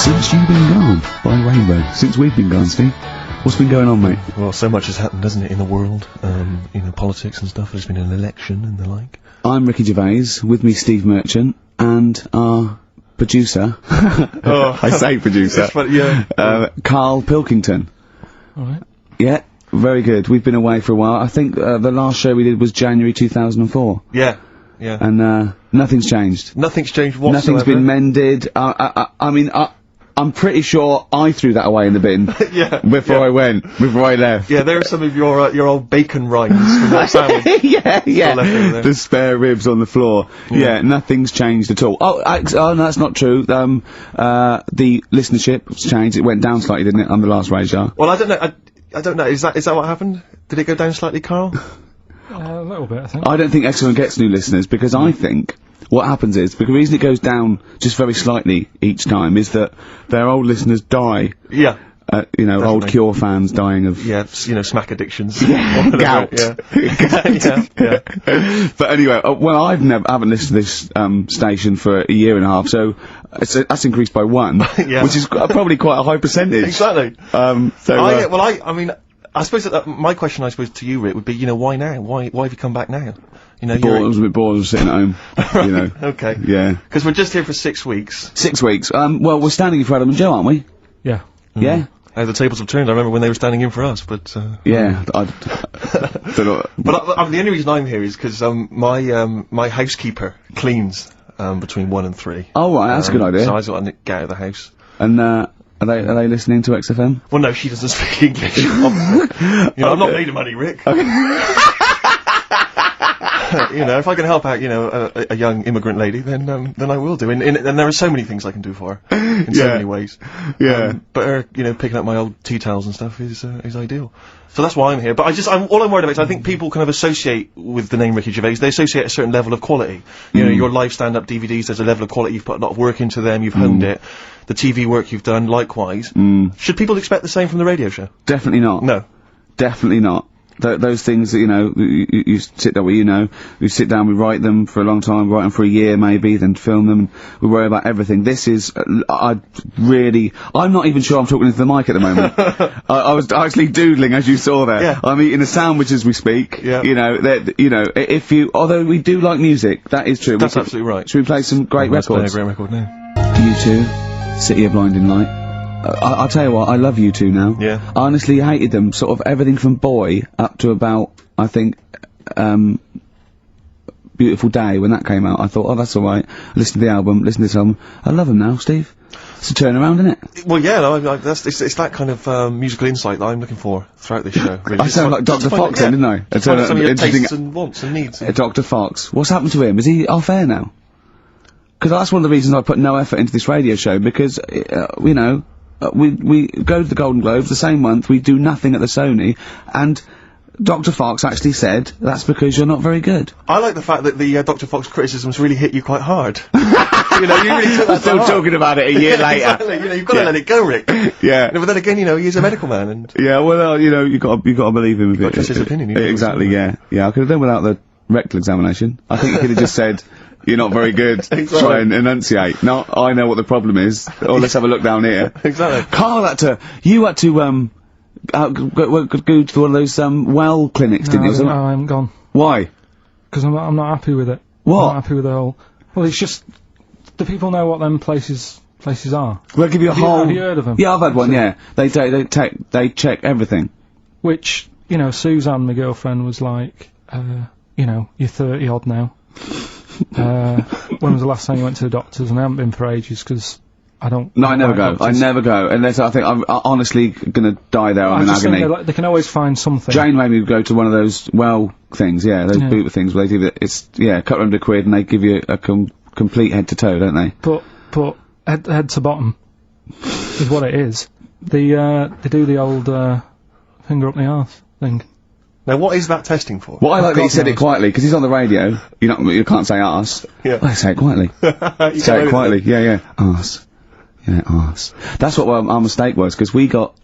Since you've been gone, by Rainbow. Since we've been gone, Steve. What's been going on, mate? Well, so much has happened, hasn't it, in the world? Politics and stuff. There's been an election and the like. I'm Ricky Gervais, with me Steve Merchant, and our producer, I say producer, Karl Pilkington. Alright. Yeah, very good. We've been away for a while. I think the last show we did was January 2004. Yeah. And nothing's changed. Nothing's changed whatsoever. Nothing's been mended. I'm pretty sure I threw that away in the bin before I left. Yeah, there are some of your old bacon rinds from that sandwich. yeah. The spare ribs on the floor. Yeah, nothing's changed at all. Oh, no, that's not true. The listenership's changed. It went down slightly, didn't it, on the last radio? Well, I don't know. I don't know. Is that what happened? Did it go down slightly, Carl? A little bit, I think. I don't think everyone gets new listeners, because I think what happens is, because the reason it goes down just very slightly each time is that their old listeners die. Yeah. Definitely. Old Cure fans dying of... Yeah, smack addictions. Gout. Yeah. But anyway, I haven't listened to this station for a year and a half, so that's increased by 1, which is probably quite a high percentage. Exactly. I suppose that my question, to you, Rick, would be, why now? Why have you come back now? I was a bit bored of sitting at home. Okay. Yeah. Because we're just here for 6 weeks. 6 weeks. Well, we're standing in for Adam and Joe, aren't we? Yeah. Yeah. The tables have turned. I remember when they were standing in for us, but yeah. I don't know. But the only reason I'm here is because my housekeeper cleans between 1 and 3. Oh right, that's a good idea. So I just want to get out of the house. And are they listening to XFM? Well, no, she doesn't speak English. I'm not made of money, Rick. If I can help out, a young immigrant lady, then I will do. And there are so many things I can do for her in so many ways. Yeah. But her, picking up my old tea towels and stuff is ideal. So that's why I'm here. But all I'm worried about is I think people kind of associate with the name Ricky Gervais. They associate a certain level of quality. Your live stand-up DVDs. There's a level of quality. You've put a lot of work into them. You've honed it. The TV work you've done, likewise. Should people expect the same from the radio show? Definitely not. No. Definitely not. Those things that, you sit there where we sit down, we write them for a long time, write them for a year maybe, then film them, and we worry about everything. This is, I'm not even sure I'm talking into the mic at the moment. I was actually doodling, as you saw there. Yeah. I'm eating a sandwich as we speak. Yeah. Although we do like music, that is true. That's absolutely right. Should we play some great records? Let's play a great record now. U2, City of Blinding Light. I'll tell you what, I love U2 now. Yeah. I honestly hated them, sort of everything from Boy up to about, I think, Beautiful Day, when that came out. I thought, oh, that's alright. Listen to the album, listen to this album. I love them now, Steve. It's a turnaround, isn't it? Well, yeah, it's that kind of musical insight that I'm looking for throughout this show. Really. I sound like Dr. Fox then, didn't I? Some of your tastes and wants and needs. Dr. Fox. What's happened to him? Is he off air now? Because that's one of the reasons I put no effort into this radio show, because, we go to the Golden Globes the same month, we do nothing at the Sony, and Dr. Fox actually said, that's because you're not very good. I like the fact that the Dr. Fox criticisms really hit you quite hard. You really took that Still talking about it a year later. Exactly, you've got to let it go, Rick. Yeah. But then again, he's a medical man, and... Yeah, well, you got to believe him a bit. Trust his opinion. Exactly, yeah. Yeah, I could have done without the rectal examination. I think he could have just said, you're not very good. Exactly. Try and enunciate. No, I know what the problem is. Or let's have a look down here. Exactly. Carl had to go to one of those, well clinics, didn't you? No, I haven't gone. Why? Because I'm not happy with it. What? I'm not happy with the whole... Well, it's just... Do people know what them places are? We'll give you a whole... Have you heard of them? Yeah, I've had one, yeah. They check everything. Which, Suzanne, my girlfriend, was like, you're 30 odd now. When was the last time you went to the doctors? And I haven't been for ages, because I don't... No, I never go. I never go. Unless I think I'm honestly gonna die there. I'm in agony. Think they can always find something. Jane made me go to one of those things, those boot things where they do it's, couple £100 and they give you a complete head to toe, don't they? But head to bottom is what it is. They do the old, finger up the arse thing. Now, what is that testing for? Well, I like that he said it quietly, because he's on the radio. You can't say arse. Yeah. Well, say it quietly. Say it quietly. Yeah. Arse. Yeah, arse. That's what our mistake was, because we got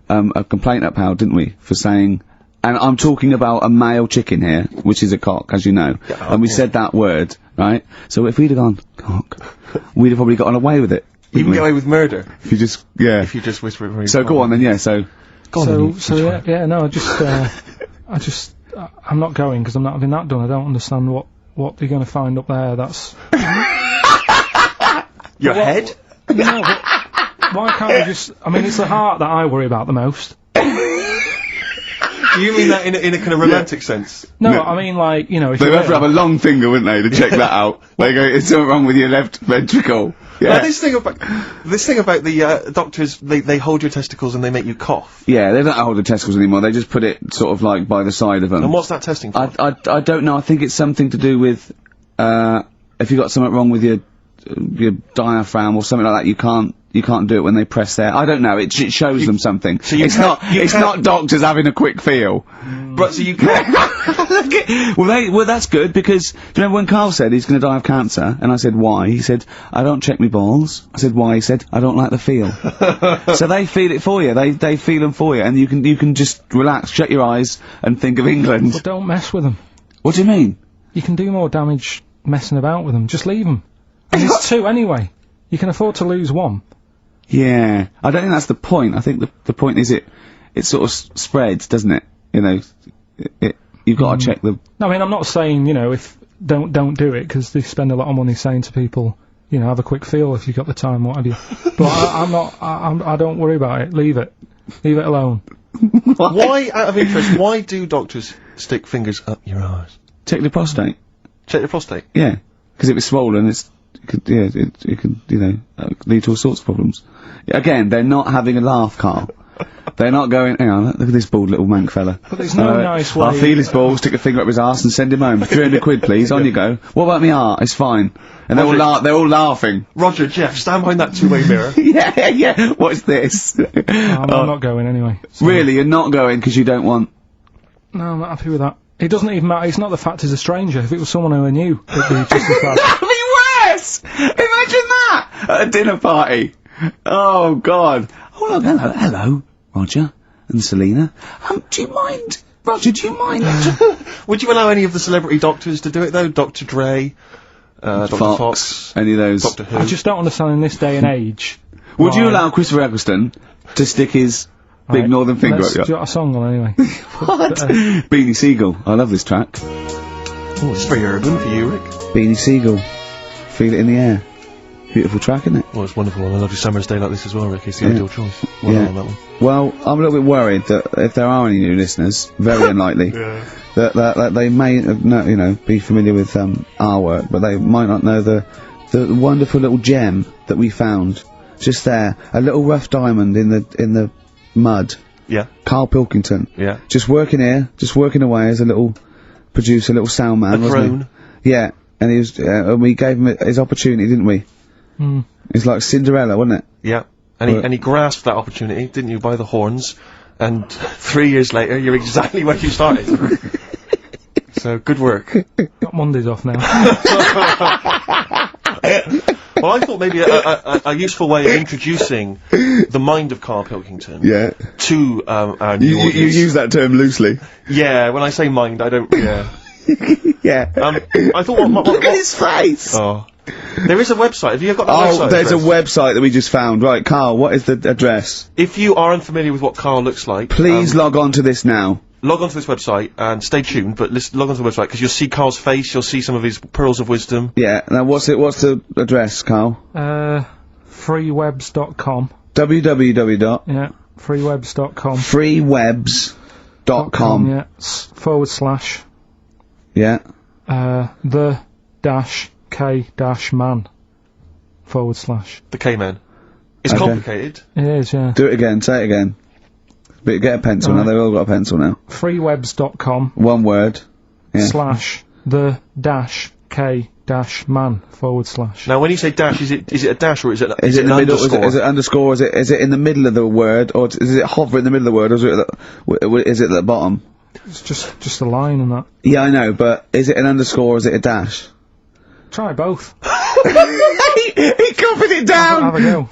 a complaint upheld, didn't we, for saying... And I'm talking about a male chicken here, which is a cock, as you know. Yeah, and we said that word, right? So if we'd have gone, cock, we'd have probably gotten away with it. You can get away with murder If you just, yeah. if you just whisper it very So go on then, yeah, so. Go on then, So yeah, no, I'm not going because I'm not having that done. I don't understand what you're going to find up there. That's your head? no. But why can't we just? I mean, it's the heart that I worry about the most. You mean that in a kind of romantic sense? No, No. I mean like if They'd you have to have a long finger, wouldn't they, to check that out? They go, it's something wrong with your left ventricle. Yeah. Now, this thing about the doctors, they hold your testicles and they make you cough. Yeah, they don't hold the testicles anymore, they just put it sort of like by the side of them. And what's that testing for? I don't know, I think it's something to do with, if you got something wrong with your diaphragm or something like that, you can't do it when they press there. I don't know, it shows them something. So you it's can't- not, you it's can't- not doctors having a quick feel. But so you can't. Well, that's good, because, do you remember when Carl said he's gonna die of cancer, and I said, why? He said, I don't check me balls. I said, why? He said, I don't like the feel. So they feel it for you, they feel them for you, and you can just relax, shut your eyes, and think of England. But don't mess with them. What do you mean? You can do more damage messing about with them. Just leave them. And it's two anyway. You can afford to lose one. Yeah, I don't think that's the point. I think the point is it sort of spreads, doesn't it? You know, you've got to check the. No, I mean, I'm not saying, if don't do it, because they spend a lot of money saying to people, have a quick feel if you've got the time, what have you. But I don't worry about it. Leave it alone. Why, out of interest, why do doctors stick fingers up your arse? Check the prostate. Check your prostate? Yeah, because if it's swollen, it could lead to all sorts of problems. Again, they're not having a laugh, Carl. They're not going, hang on, look at this bald little mank fella. But there's no nice way. I'll feel his balls, stick a finger up his arse and send him home. 300 quid, please, on you go. What about me art? It's fine. And they're all laughing. Roger, Jeff, stand behind that two-way mirror. Yeah, what's this? I'm not going anyway. So. Really, you're not going because you don't want... No, I'm not happy with that. It doesn't even matter. It's not the fact he's a stranger. If it was someone who I knew, it'd be just as bad. That'd be worse! Imagine that! At a dinner party. Oh, God. Oh, look, hello, Roger and Selena. Do you mind... Roger, do you mind... Would you allow any of the celebrity doctors to do it, though? Dr. Dre, Dr. Fox, any of those. Doctor Who? I just don't understand in this day and age. Would you allow Christopher Eccleston to stick his big Right, northern finger let's up do your... a song on anyway. What? Beanie Siegel. I love this track. Oh, it's very urban for you, Rick. Beanie Siegel. Feel it in the air. Beautiful track, isn't it? Well, it's wonderful on a lovely summer's day like this as well, Rick. It's the ideal choice. Well done on that one. Well, I'm a little bit worried that if there are any new listeners, very unlikely, that they may be familiar with our work, but they might not know the wonderful little gem that we found just there, a little rough diamond in the mud. Yeah. Karl Pilkington. Yeah. Just working here, just working away as a little producer, little sound man, A wasn't crone. he? Yeah, and he was, and we gave him his opportunity, didn't we? Mm. It's like Cinderella, wasn't it? Yeah. And he grasped that opportunity, didn't you, by the horns, and 3 years later, you're exactly where you started. So, good work. Got Mondays off now. Well, I thought maybe a useful way of introducing the mind of Karl Pilkington to our new audience. You use that term loosely. Yeah, when I say mind, I don't... Yeah. Yeah. I thought... Look at his face! Oh. There is a website. Have you got the website? Oh, there's a address? website that we just found. Right, Carl, what is the address? If you are unfamiliar with what Karl looks like... Please log on to this now. Log on to this website and stay tuned, but log on to the website because you'll see Karl's face, you'll see some of his pearls of wisdom. Yeah, now what's the address, Carl? Freewebs.com. www. Yeah, freewebs.com. Freewebs.com. Yeah, / Yeah. the dash K dash man / The K-Man. It's Okay. complicated. It is, yeah. Do it again, say it again. But get a pencil now, they've all got a pencil now. Freewebs.com One word. Yeah. / the dash K dash man / Now, when you say dash, is it a dash or is it Is it in an the middle? underscore? Is it underscore? Is it in the middle of the word, or is it hover in the middle of the word, or is it at the bottom? It's just a line and that. Yeah, I know, but is it an underscore or is it a dash? Try both. he copied it down. Have a go.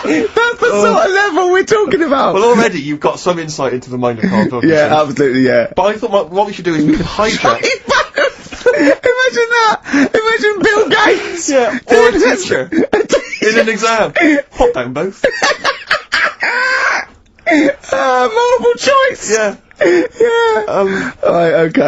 That's the sort of level we're talking about. Well, already you've got some insight into the mind of Karl Pilkington. Yeah, absolutely, yeah. But I thought what we should do is we could hijack... Imagine that! Imagine Bill Gates! Yeah, or a teacher in an exam. Pop down both. Multiple choice! Yeah. Yeah. Right, okay.